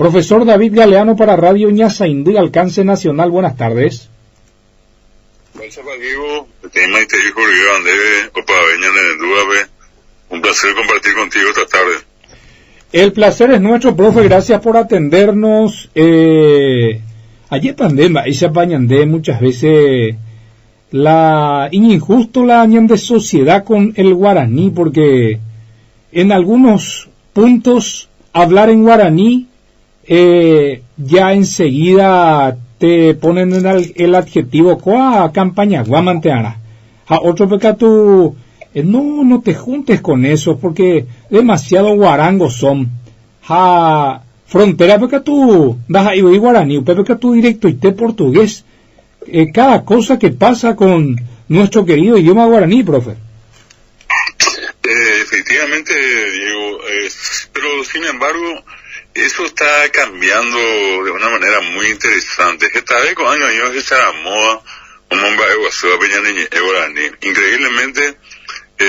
Profesor David Galeano para Radio Ñasaindí, Alcance Nacional, buenas tardes. Un placer compartir contigo esta tarde. El placer es nuestro, profe, gracias por atendernos. Ayer pandemia, y se apañan de muchas veces la injusto la añan de sociedad con el guaraní, porque en algunos puntos hablar en guaraní ya enseguida te ponen el adjetivo coa campaña guamanteana. A otro pecado no te juntes con eso, porque demasiado guarangos son. Ha frontera porque tú das ahí guaraní, porque tú directo y te portugués. Cada cosa que pasa con nuestro querido idioma guaraní, profe. Efectivamente, Diego, pero sin embargo, eso está cambiando de una manera muy interesante. Esta vez con años esa moda, increíblemente,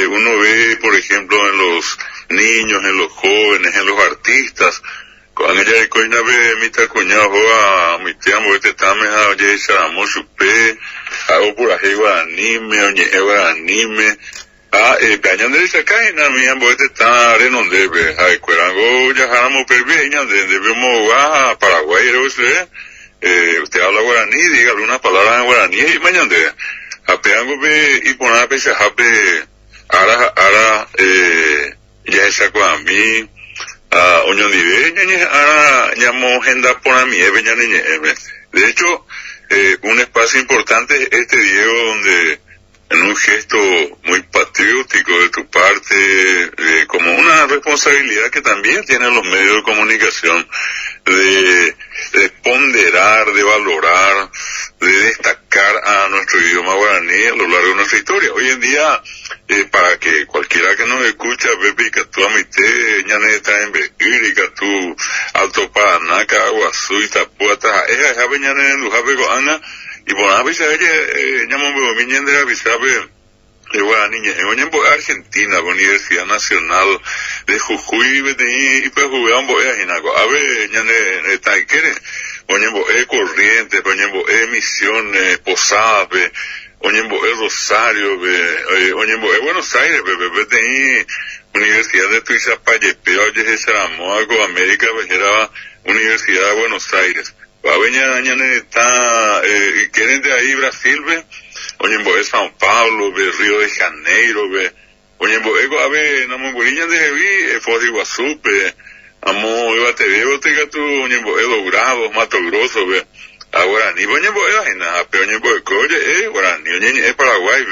uno ve, por ejemplo, en los niños, en los jóvenes, en los artistas, con ella coina ve mita cuñado a mi tiempo este tame a oye saramo supe hago por ahí anime oye anime cañan de esa caña mi ambo este está renonde ve hay cuerango ya jaramo perbeña de debemos a Paraguay usted habla guaraní, diga algunas palabras en guaraní y mañana apeango ve y poner a pesar hape ara ya esa con a mí de hecho, un espacio importante este Diego donde en un gesto muy patriótico de tu parte, como una responsabilidad que también tienen los medios de comunicación, de ponderar, de valorar, de destacar a nuestro idioma guaraní a lo largo de nuestra historia. Hoy en día, para que cualquiera que nos escucha, Pepe, que tú amité, ñane está en Bequiri, que tú Alto Paraná, Caguazú, Itapuata, esa ñane en Lujape Goana, y por la visa ella, ñamo me miñende la visa guaraní, en Argentina, la Universidad Nacional de Jujuy, y pues jugaban boeas y naco, a ver, ñane está y quiere, oñembo Corrientes, oñembo Misiones, Posadas, oñembo Rosario, oñembo Buenos Aires, de Universidad de Tuizapayepea, oye, Saramoa, América, era Universidad de Buenos Aires. Ñane está, quieren de ahí Brasil, oñembo San Pablo, Río de Janeiro, oñembo a ver, Namongoliña de Heví, Foz de Iguazú, amo iba te veo te gato oñembo Logrado, Mato Grosso, guaraní, oñembo ajena, pero oñembo oye, guaraní, oñembo Paraguay,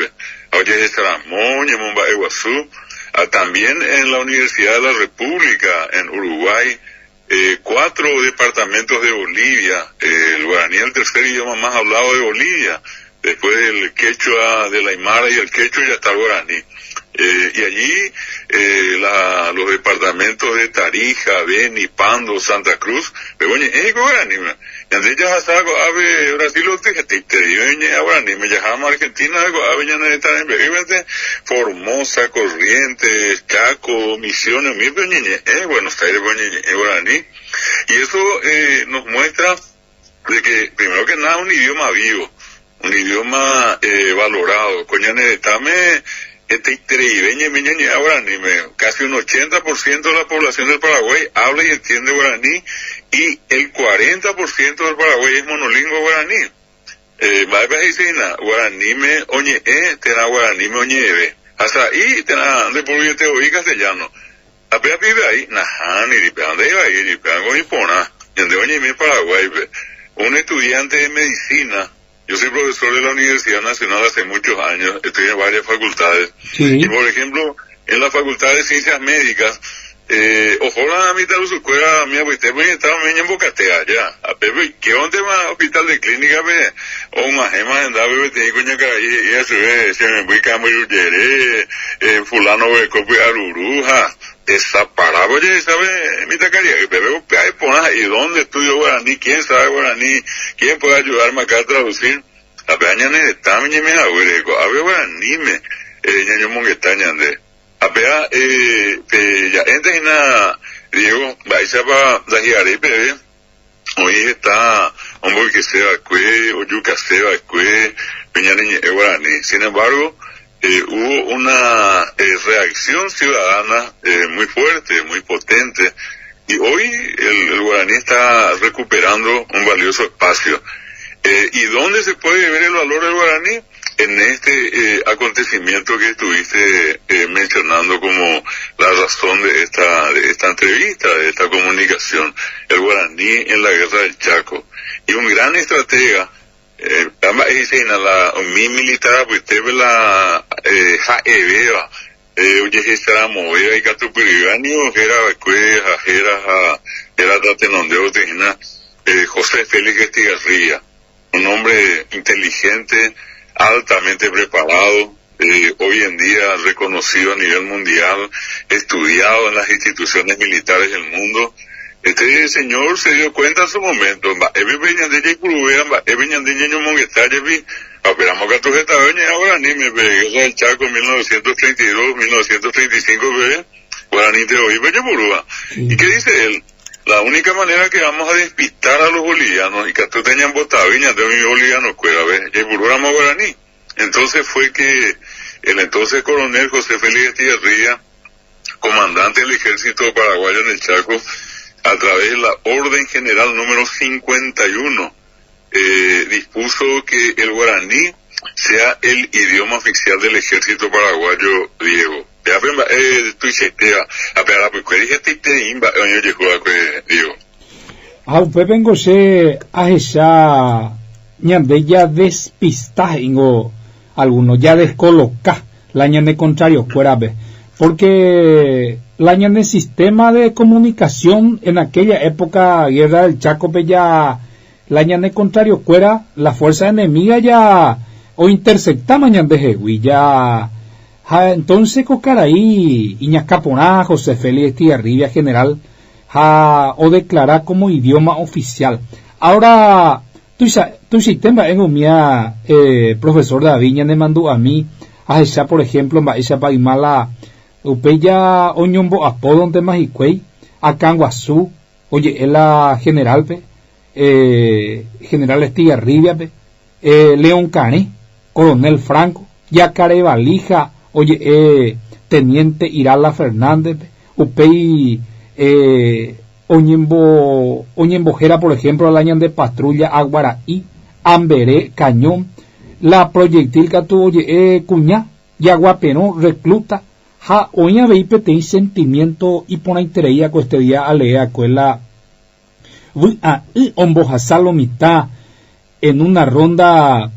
oye, Saramón, oñembo Iguazú, también en la Universidad de la República, en Uruguay, 4 departamentos de Bolivia, el guaraní es el tercer idioma más hablado de Bolivia, después del quechua, del aymara y el quechua ya está el guaraní. Y allí los departamentos de Tarija, Beni, Pando, Santa Cruz, guaraní, y ya saco ave Brasil te guaraní, me llamamos Argentina, ave ya no está en Formosa, Corrientes, Chaco, Misiones, Buenos Aires, guaraní, y eso nos muestra de que primero que nada un idioma vivo, un idioma valorado, casi un 80% de la población del Paraguay habla y entiende guaraní y el 40% del Paraguay es monolingüe guaraní. Guaraní me oñe tena guaraní me oñe hasta ahí tena de por te oí castellano. Apea vive ahí, ni ripeando iba ahí, ripeando y pona, y de oñe me Paraguay, un estudiante de medicina. Yo soy profesor de la Universidad Nacional hace muchos años, estoy en varias facultades. Sí. Y por ejemplo, en la Facultad de Ciencias Médicas, ojalá a mitad de su escuela, mía, pues usted estaba en Bocatea, ya. A Pepe, ¿qué onda más hospital de clínica, ve? O una gema en David, te digo, y a su vez, se me voy a cambiar, fulano, ve, copia, aruruja. Esa parada, oye, ¿sabe? Mi tacaría, que Pepe, hay ponas, ¿y dónde estudio guaraní? ¿Quién sabe guaraní? ¿Quién puede ayudarme acá a traducir? A peña ne está mi me agüereco, a ver guaraní me, ñaño monguetaña de. A pea, ya, entonces na, Diego, vais a pa, la giare, Pepe, hoy está hombre que se va o yuca se va peñaneñe guaraní. Sin embargo, hubo una reacción ciudadana muy fuerte, muy potente, y hoy el guaraní está recuperando un valioso espacio. ¿Y dónde se puede ver el valor del guaraní? En este acontecimiento que estuviste mencionando como la razón de esta entrevista, de esta comunicación, el guaraní en la guerra del Chaco. Y un gran estratega, mi militar, pues teve la jaeveva, oye, será movida y catupirigani, o era tatenondeo, José Félix Estigarribia, un hombre inteligente, altamente preparado, hoy en día reconocido a nivel mundial, estudiado en las instituciones militares del mundo. Este señor se dio cuenta en su momento, esperamos que tu gesta guaraní, me pegué el Chaco en 1932, 1935, guaraní te oí, ¿y qué dice él? La única manera que vamos a despistar a los bolivianos y que tú tenían botaviñas de mi boliviano, guaraní. Entonces fue que el entonces coronel José Félix Estigarribia, comandante del ejército paraguayo en el Chaco, a través de la orden general número 51, dispuso que el guaraní sea el idioma oficial del ejército paraguayo, Diego. Vengo se a esa ñande ya despista ingo algunos ya descoloca la ñande contrario fuera porque la ñande sistema de comunicación en aquella época guerra del Chaco ya la ñande contrario fuera la fuerza enemiga ya o intercepta ñande jehui ya. Entonces Cocaraí, Iñacaponá, José Félix Estigarribia general, o declarar como idioma oficial. Ahora, tu sistema en umia, profesor David, me mandó a mí, a esa, por ejemplo, esa paimala, upeya, oñombo, apodon de Majicuey, a Canguazú, oye, es la general, general Estigarribia, León Cané, coronel Franco, Yacaré Valija, oye, teniente Irala Fernández, upei, Oñembojera, por ejemplo, la de patrulla Aguaraí, Amberé, Cañón, la proyectil que tuvo, oye, Cuñá, Yaguapenó, recluta, ja, oña veipe ten sentimiento y pona intereía con este día a leer escuela, omboja salomita, en una ronda,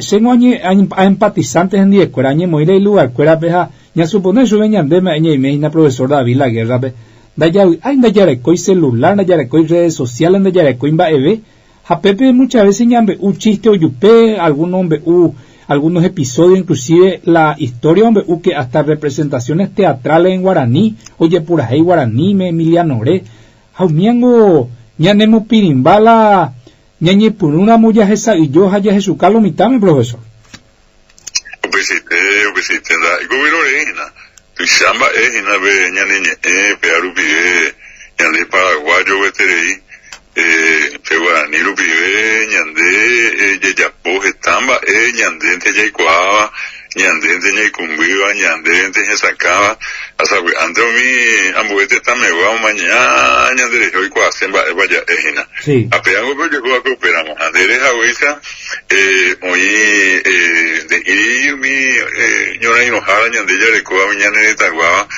sengo a empatizantes en die escuela añe moire y lugar cuera beja ya supone su veñan de me añe imagina profesor David la guerra be da ya ay da ya recoi celular da ya recoi redes sociales da ya recoi ba eve a Pepe muchas veces ñambe un chiste o yupe algunos hombre algunos episodios inclusive la historia hombre que hasta representaciones teatrales en guaraní oye pura hey guaraní me Emiliano Ore jaumiango ñanemo pirimbala ñañe por una muya esa y yo haya Jesús Carlos mitad mi profesor. Obesité, la gobierno reina, tu chamba es ina be ñañe pearupi ñande paraguayo veterei guaraní rupi ñande yayapo estamba ñande te yaicuaba ñande te ñaicumbiba ñande te sacaba hasta antes mi ambuete también va mañana ñande hoy cuasen vaya ejina apeango pero yo a cooperamos andere jahuesa hoy de ir mi ñora enojada ñande ya le coa mañana de Taguaba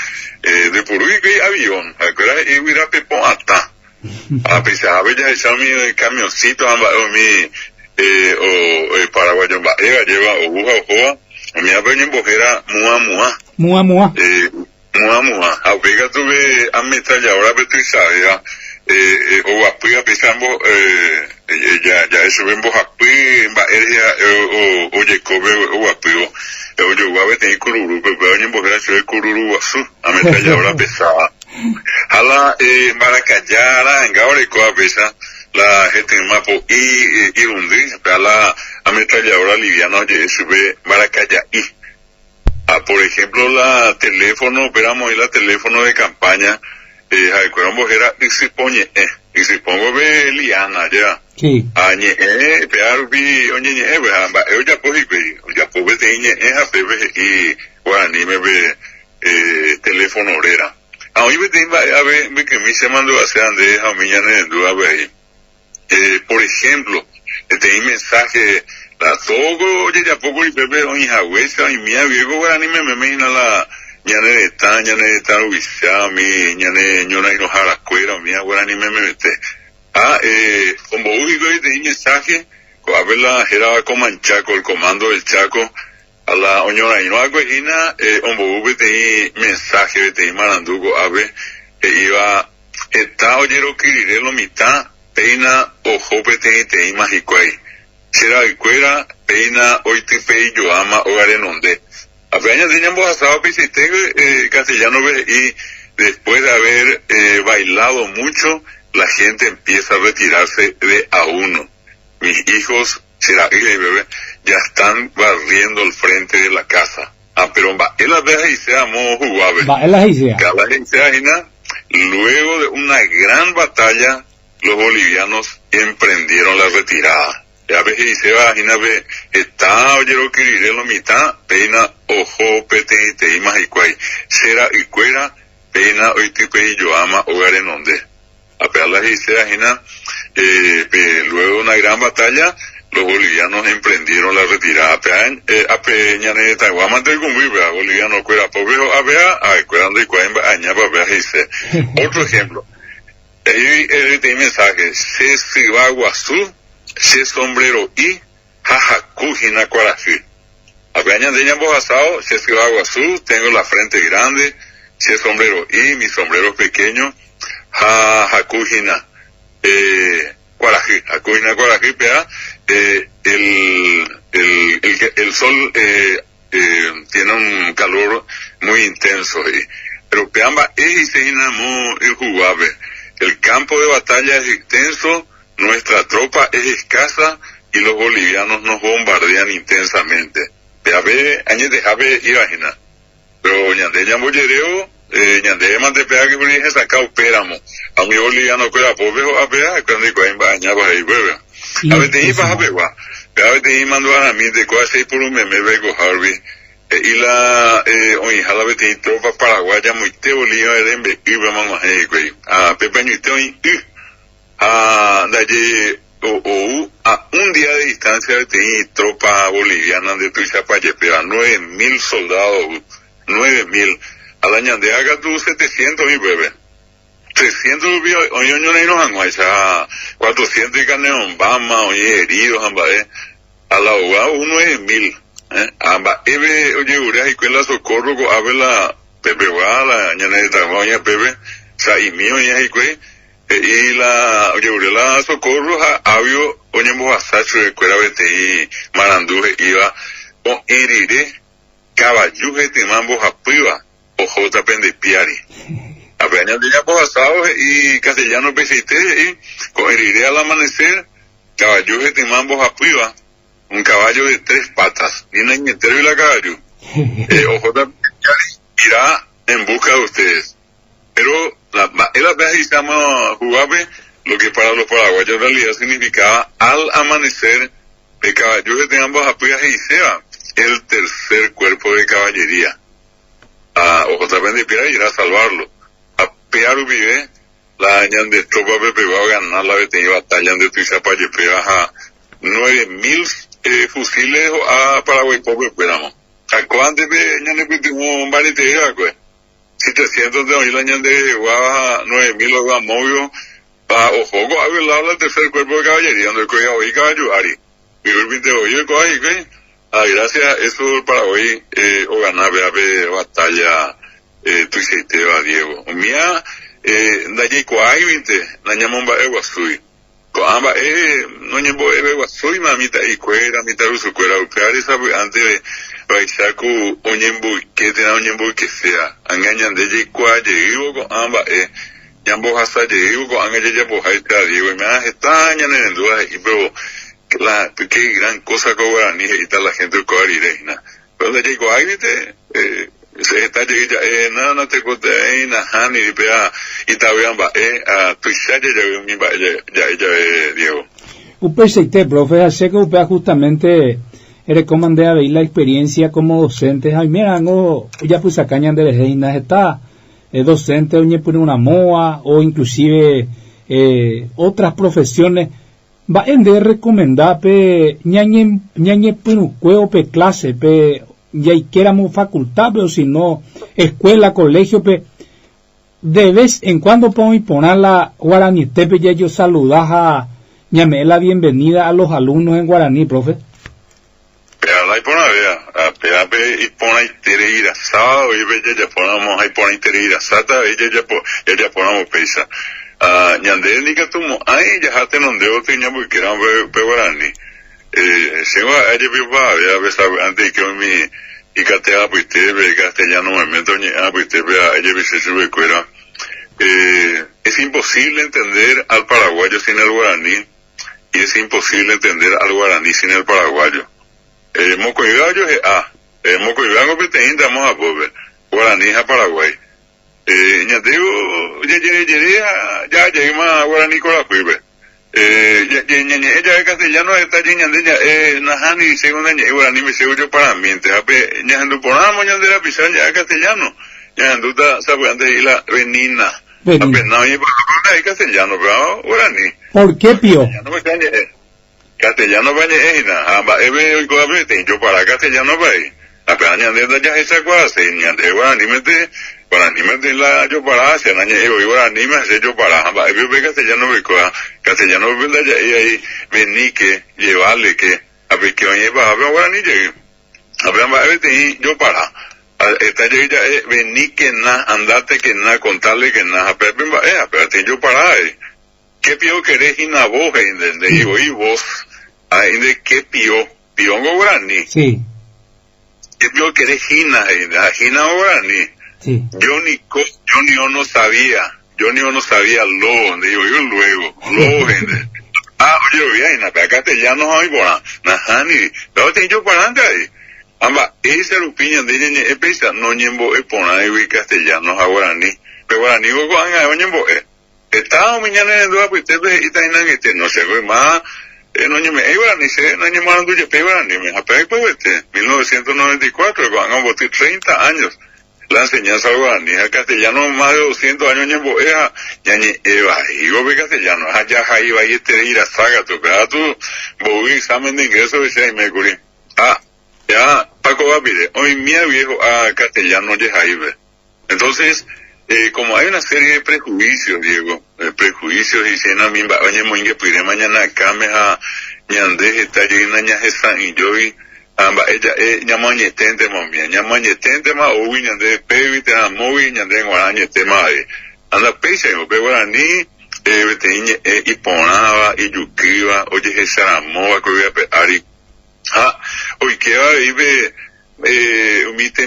de Purui que avión acuerda y hubiera pepo hasta a pesar de ya esa mi camioncito mi paraguayo lleva o buja o joa mi apeño embojera mua a pega tuve ametralladora petrizaria o apuya pesando ya eso ven bojapi va o yecobe o apuyo o yo va a tener cururu pero año embojera se ve cururu azul ametralladora pesada hala maracayara en gaore coa pesa la gente en mapo y undi la ametralladora liviana oye sube Maracayí. Por ejemplo, la teléfono, operamos ahí la teléfono de campaña, Jacuerombo era y si pongo ve liana ya. Sí. Pear vi oñe ya pude teñe a pepe y guaraní me ve teléfono orera. Hoy a ver que me se mandó a hacer ande a mi en duda ve. Por ejemplo, te mensaje la togo, oye ya poco y pepe oñe jahuesa y mía viejo guaraní me imagina la ñane está ubicami ñane ñona y no jara cuera mía guaraní me mete. Como ubico y te mensaje, a ver la geraba Comanchaco, el comando del Chaco, a la oñora y no hago ina, te mensaje, te marandugo, a ver, iba, está oyero kirirelo mitad, peina, ojo, te imagicuay. Será y cuera, peina, hoy te pei, yo ama, hogarenonde. A ver, años teníamos asado, castellano, y después de haber bailado mucho, la gente empieza a retirarse de a uno. Mis hijos, será y bebé, ya están barriendo el frente de la casa. Pero él las veces y se amó jugabe. Luego de una gran batalla, los bolivianos emprendieron la retirada. Ya ves y se va, está oyero kirirelo mitad, peina, ojo, pete, te imagicuay. Será y cuera, peina, hoy tipe y yo ama, hogarenonde. A pesar de la luego de una gran batalla, los bolivianos emprendieron la retirada. A Peña de Tahuama del Gumbibe, a boliviano cuera pobejo, a vea, a cuerando y cuemba, añaba, vea, dice. Otro ejemplo. Ahí te mensaje, se siba guazú, se sombrero y, jajacujina cuarají. A Peña de Ñambo asado, se siba guazú, tengo la frente grande, se sombrero y, mi sombrero pequeño, Hakujina Cuarají, pea, el sol tiene un calor muy intenso, pero peamba y se inamó el jugabe. El campo de batalla es extenso, nuestra tropa es escasa y los bolivianos nos bombardean intensamente. Peabe, años de jave imagina. Pero ñande ya mollereo, ñande más de pega que por ahí sacado péramo. A mi boliviano que era pobre, a ver, cuando hay que bañaba ahí, bebé. A ver, te iba a ver, a ver, te iba a mí de cosas y por un meme, vego Harvey. Y la, oye, jala vete tropa paraguaya, muy te bolivia, erenbe, iba mamá, güey. A pepeño y te oye, de allí, a un día de distancia vete tropa boliviana de Tuizapaye, pero 9.000 soldados, 9.000. A la ñande haga tú 700 mi bebé. 300 oye no hay no esa 400 y caneón bama oye heridos ambas a la UA 9.000 ambas oye urea y cuela socorro a ver la pepe la ñana de tagoña pepe sa y mío y la oye urea la socorro avio oye mojasacho de cuera vete y maranduje iba o heriré caballuje te mambo japiva o jota pende piari. Apenas ya pasados y castellano pesite y con heriré al amanecer caballo de timambos apiva un caballo de 3 patas y no entero y la caballo ojo irá en busca de ustedes pero la vez se llama jugabe lo que para los paraguayos en realidad significaba al amanecer el caballo de timambos apiva y sea el tercer cuerpo de caballería ojo también de piedra irá a salvarlo Pearu vive, la añan de tropa pepe va a ganar la vete batalla de Tuizapaye a 9.000 fusiles a Paraguay pobre esperamos. Acá antes de ñane pitimo un barite pues 700 de hoy la ñan de guava 9.000 o guamovio ojo a ver la tercer cuerpo de caballería donde coge hoy caballo ari. Vive el 20 hoy el coge que gracias a eso el Paraguay o ganar de batalla Tuizaite va Diego. Mía, dalle coay vinte, la ñamomba eguasui. Coamba no ñembo eguasui mamita y cuera, mitad su cuera, upear esa antes de baisaku oñembo que tenga oñembo que sea. Angañan dalle coay llego con amba ñambo hasta llego con angaña ya bojaita Diego. Y me hace tañan en dudas y pero qué gran cosa que guaraní y tal la gente de coarirena. Pero dalle coay vinte se está llegando no te conté na hani pea y todavía va a tu sede ya mi va ya Diego Upeseite profe hace que upea justamente recomendé a ver la experiencia como docente ay mira no ya pues acañan de reina está docente oñe por una moa o inclusive otras profesiones va en de recomendar pe ñañe pinu cueo pe clase pe ya queramos facultad pero si no escuela colegio pe de vez en cuando podemos poner la guaraní tepe ya yo saludas a ñame la bienvenida a los alumnos en guaraní profe pero la pona vea pero y pona itereira sábado y ve ya ponamos ahí pona itereira sata ella ponamos pesa ñande indica tumo ay ya hate non de otro ñamo que eran pe guaraní se va a llevar ya ves antes que mi y catea pues te ve castellano me meto pues te ve a ella se sube cuera es imposible entender al paraguayo sin el guaraní y es imposible entender al guaraní sin el paraguayo mocoigallo es mocoigallo que te intentamos a poder guaraní a Paraguay ñateo ya llegué más guaraní con la cuive ella es castellano está ñande najani segunda guaraní me seguro para mí te ape ñando ponamos ñande la pizarra ya castellano ñando está sabiendo y la venina apenas y para es castellano pero guaraní ¿por qué pío? Castellano bañe ebe coabrete yo para castellano bai apenas ñande ya esa cosa ñande guaraní mete la yo para hacia nañe guaraní me hace yo para ebe castellano me coa castellano verdad ya ahí vení que llevarle que a ver que oye va a guaraní llegue apenas ebe yo para esta ya vení que na andate que na contarle que na apenas yo para ¿qué pío querés y na voz de y vos ahí de qué pío piongo guaraní sí ¿qué pío querés hina guaraní sí yo ni no sabía lo digo yo luego lo gente oye bien acá castellano hay por najani pero te yo para ahí amba esa opinión de ella es pesa no ñembo es pona y castellano a guaraní pero guaraní go anga ñembo estaba mañana en duda pues te ve y tainan no se ve más no ñeme guaraní se no ñemo ando yo pe guaraní me apenas pues 1994 cuando han votado 30 años la enseñanza al guaraní al castellano más de 200 años ñembo ñañe eva y go ve castellano allá ahí va y te ir a saga tu cada tu voy examen de ingreso de ese mercury ya Paco Vapide hoy mi viejo a castellano ya ahí ve entonces como hay una serie de prejuicios Diego prejuicios y si no me va oye muy que pide mañana acá me a ñande está llena ña esa y yo y amba ella ñamañetente momia ñamañetente ma o ñande pevi te amovi ñande guarañe tema anda pese o pe guaraní beteñe y ponaba y yukiva oye esa moa que voy a ari hoy que va vive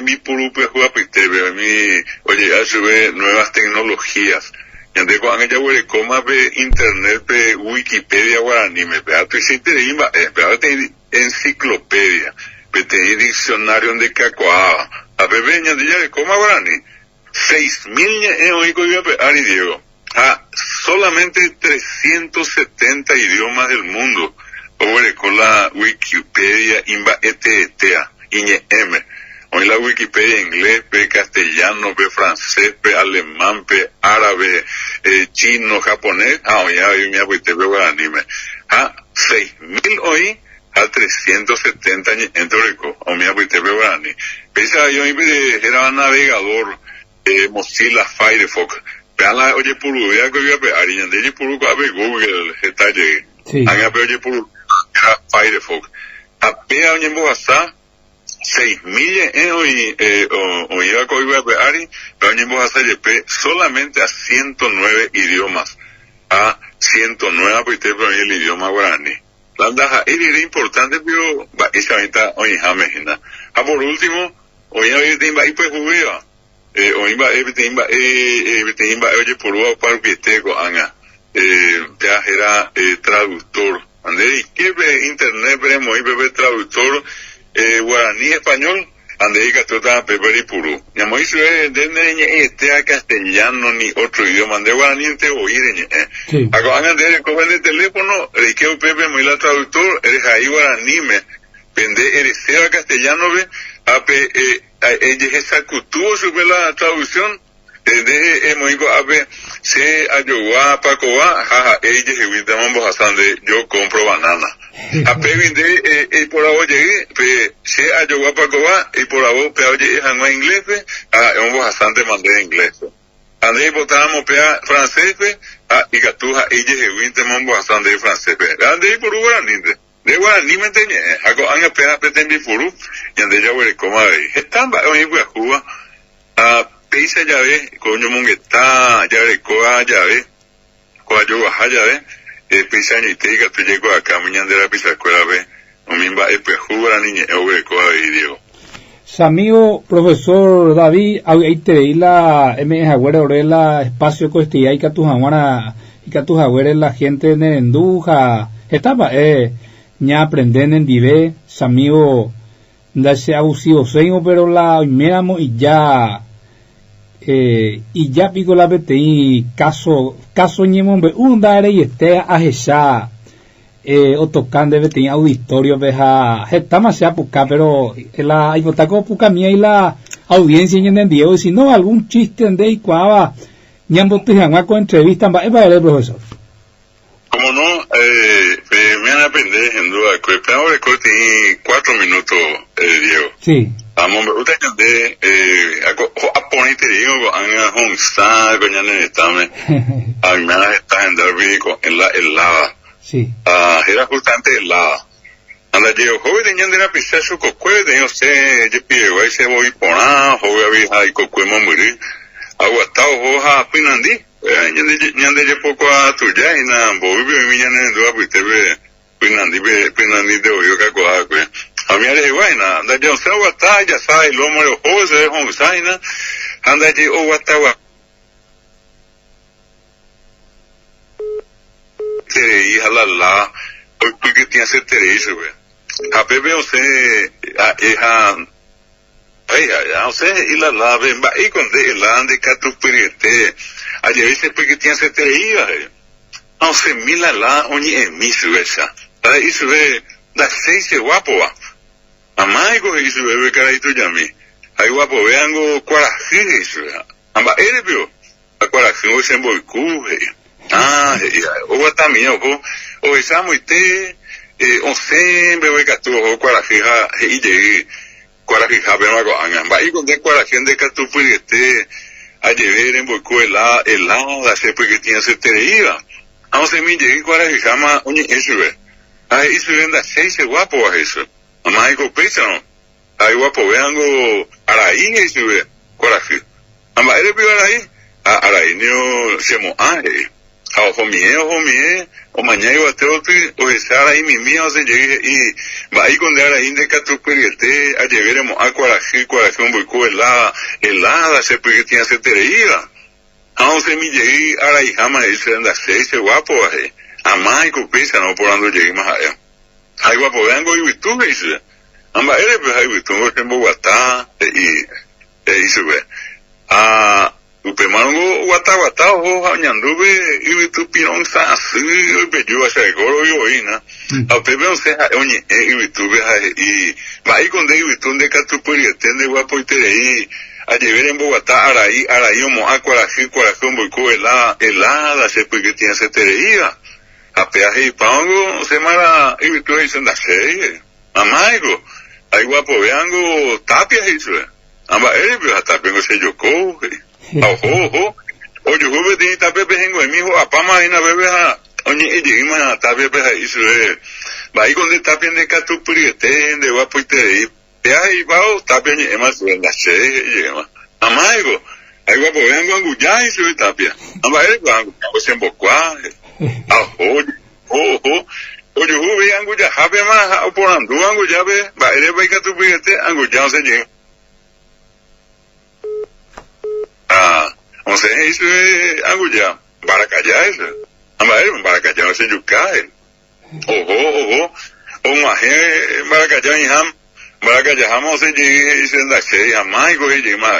mi purupe juega pitebe mi oye a sube nuevas tecnologías yande cuando ella huele coma pe internet pe Wikipedia guaraní me pega tu sitio de enciclopedia pe diccionario de cacoa a bebé ñande ya de coma guaraní 6.000 oigo yo pe ari Diego solamente 370 idiomas del mundo o con la Wikipedia imba etea INM hoy la Wikipedia inglés pe castellano pe francés pe alemán pe árabe chino japonés hoy hay mi abuelo pe guaraní me 6.000 hoy a 370 en Torico o mi abuelo pe guaraní pesa yo era navegador Mozilla Firefox pe ala oye puru vea que yo pe ariñan de puru a Google está llegue haga pe oye puru era Firefox apea oye hasta 6.000 hoy iba a coger a Ari, pero oye a hacer solamente a 109 idiomas, a 109 pues te pero el idioma guaraní. La daja era importante pero esa venta hoy jamesina. Por último, hoy te iba y pues jugueba. Hoy te iba oye por uno para que te anga. Ya era traductor. Ande que internet veremos y bebé traductor guaraní español ande y catuta pepe y puru. Ya mo hizo de a castellano ni otro idioma, de guaraní te oír. Ago angan de coger el teléfono, que pepe muy la traductor, eres ahí guaraní me, pende eres sea castellano ve, ape ella esa cultura sobre la traducción. Desde muy ape se ayogua pacoa, jaja, ella se viste mambo hasande, yo compro banana. Ape vinde por ahora llegué, se ayogua pacoa y por ahora peor llegué a inglés, mambo hasande mandé inglés. Ande botábamos pea francés, y gatuja ella se viste mambo hasande francés. Ande por guaraní, de guaraní me tenía, hago anga pea pretendí furu, y ande ya voy a comer. Estamba hoy voy a jugar. Pisa ya ve, coño mongueta, ya ve, coa ya ve, coa yo baja ya ve, pisa ni te diga, tú llego acá, mañana de la pisa escuela ve, no me va, pues jugar a niña, ve, coa ve, Diego. Amigo profesor David, ahí te veí la agüera orela espacio coestía y que tus aguara y que tus agüeres la gente en enduja, estaba ña aprenden en dive, amigo, da se abusivo seño, pero la miramos y ya pico la PTI caso ñemombe un dare y este a o tocando de PTI auditorio veja estama sea puca pero la hipotaco puca mía y la audiencia en entendido y si no algún chiste en de y cuava ñambo te llama con entrevista va el profesor como no me han aprendido en duda que ahora que 4 minutos Diego sí vamos usted de a poner te digo anga hongsa coñana estame anga está en Darby en la lava sí era justamente el lava anda yo joven tenían de la pizza su cocue de yo sé yo pide güey se voy pona joven había y cocue morir aguantado hoja pinandi ñande yo poco a tuya y na bobi mi ñane ndo apite be pinandi de oyo ka coa que a mí le buena anda yo se aguanta ya sai lo mo ho se hon saina anda yo aguanta tere y halala hoy porque tiene ese terese güey a bebé o se a ya o sea y la ven va y con de la ande catupirete ayer ese porque tiene ese terese no se mila la oñi en mi suesa y sube da 6 guapo va amaigo y sube be carayito llami ay guapo veango cuaraje eso amba erebio a cuaraje o se boicu o también o esa muite o se bebe catu o cuaraje y llegué cuaraje pero algo amba y con de cuaraje de catu este ayer en boicu el la se porque tiene ese tereiva no se me llegué cuaraje llama oñi eso ve ay eso venda 6 guapo a eso amaigo pesa no ay guapo veango araí eso ve coraje amba erebio araí no se mo homie o mañana iba a tener o estar ahí mi mío se llegue y va ahí con de araí de catupirete a llevaremos a coraje un boico helada se porque tiene ese tereiva no se me llegué araí jamás eso venda 6 guapo amaigo pesa no por ando llegué más allá ay guapo veango y tú dice amba erebio ay tú en Bogotá y sube upemango guata ho ñanduve y tu pirón sa y beyo a ese goro y oína a pepe o sea oye y tu y va ahí con de tú de catupuriete de guapo y te a llevar en Bogotá araí mo a coraje un boico helada se porque tiene ese tereía a peaje y pango se mara y tú dicen da serie amaigo ay guapo veango tapia eso amba erebio hasta vengo se yoko ojo oye joven de tapia pejengo en mi hijo a pama y na bebe a oye y llegamos a tapia peja eso va ahí con de tapia de catupuriete de guapo y te peaje y pao tapia ni más en la serie llegamos amaigo ay guapo veango anguya y su tapia amba erebio se embocua ojo oye joven anguya jabe más por andu anguya ve va erebio y catupuriete anguya se llega o sea eso es anguya para callar eso amba para callar se yucae ojo o maje para callar y ham para que ya vamos a llegar y se anda seis a más y coge y más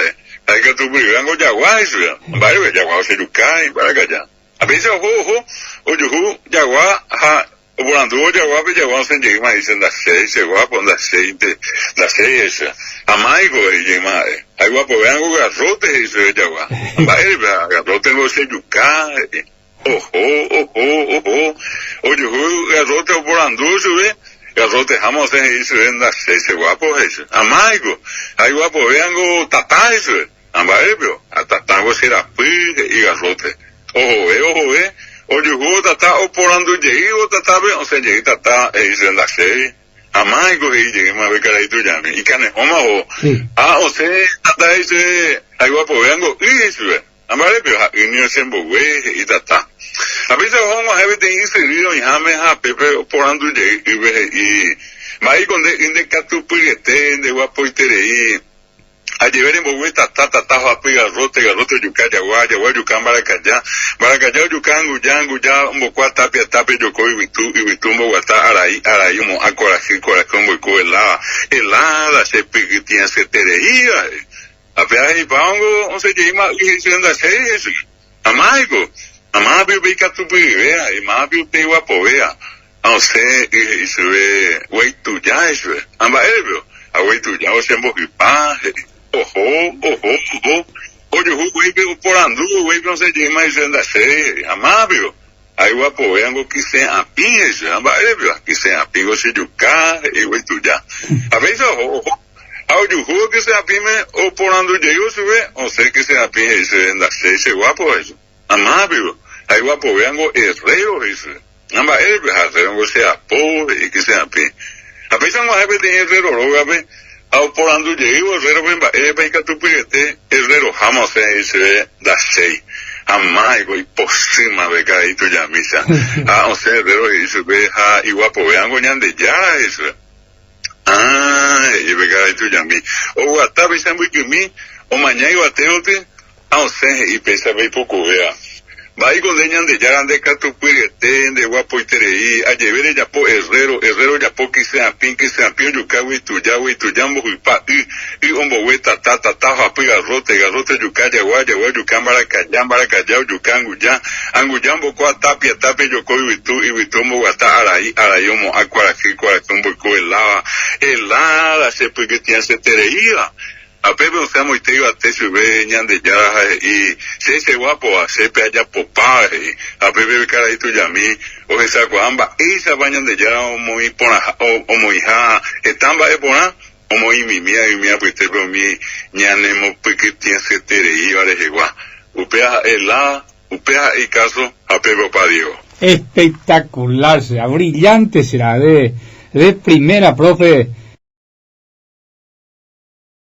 hay que tu privango jaguar eso vale jaguar se yukai para que ya a veces ojo o jaguar ha volando jaguar pe jaguar se llega más y se anda seis se va por la seis esa a más y coge y más hay guapo veango garrote eso de jaguar vale garrote no se yukai ojo garrote volando eso ve garrote vamos a eso en la seis guapo eso amaigo hay guapo veango tata eso ambaebio atatango será y garrote ojo tata oporando llego tata ve o sea llegué tata eso en la seis amaigo y llegué más ve cara y tú llame y cane homa o sea tata ese hay guapo veango y eso ambaebio y ni se embogue y tata a veces vamos a ver de inserido en James a Pepe oporando y mai con de catupirete de guapo y terei a llevar en bogueta tata a garrote yuca jaguar yucan baracaya yucan ya un boco tapia yoko y vitu bogotá araí mo acoraji corazón boico helada se piquitían se tereía a peaje y pango on se llama y se anda seis amaigo amabio ve catupirivea y mabio te guapo vea a usted y se ve güey tu ya eso ambaebio a güey tu ya o se embojipa ojo oye güey que por anduvo güey no se llama y se anda seis amabio hay guapo veango que se apin eso ambaebio que se apingo se yuca y güey tu ya a veces ojo oye que se apime o por anduvo yo se ve o sé que se apin y se anda seis guapo eso amabio hay guapo veango herrero eso amba herrero sea pobre y que sea pe a veces vamos a ver de herrero lo ve a por ando llego herrero ven que tu pide herrero jamás se da seis amaigo y posima de caí tu ya misa o sea herrero y se ve y guapo veango ñande ya eso y ve caí tu ya mi o hasta veces muy que mi o mañana iba a teote o sea y pesa ve poco vea vai con leñan de ya de catupirete de guapo y terei a llevar ya po herrero ya po que se apin yucawi tu jambo y pa y ombo hueta tata hapi garrote yuca jaguar yucan baracaya yucan anguyambo kwa tapia yoko y vitu ombo guata araí omo acuaraji corazón boico helada se porque tiene se tereía a Pepe o sea muy teo a te sube ñan de ya y se guapo a sepe allá popá a Pepe cara y tu yami o esa cuamba esa bañan de ya o muy pona o muy ja están va pona o muy mi mía pues te veo mi ñanemo porque tiene se tereí vale igual upea y caso a Pepe pa Diego espectacular será brillante será de primera profe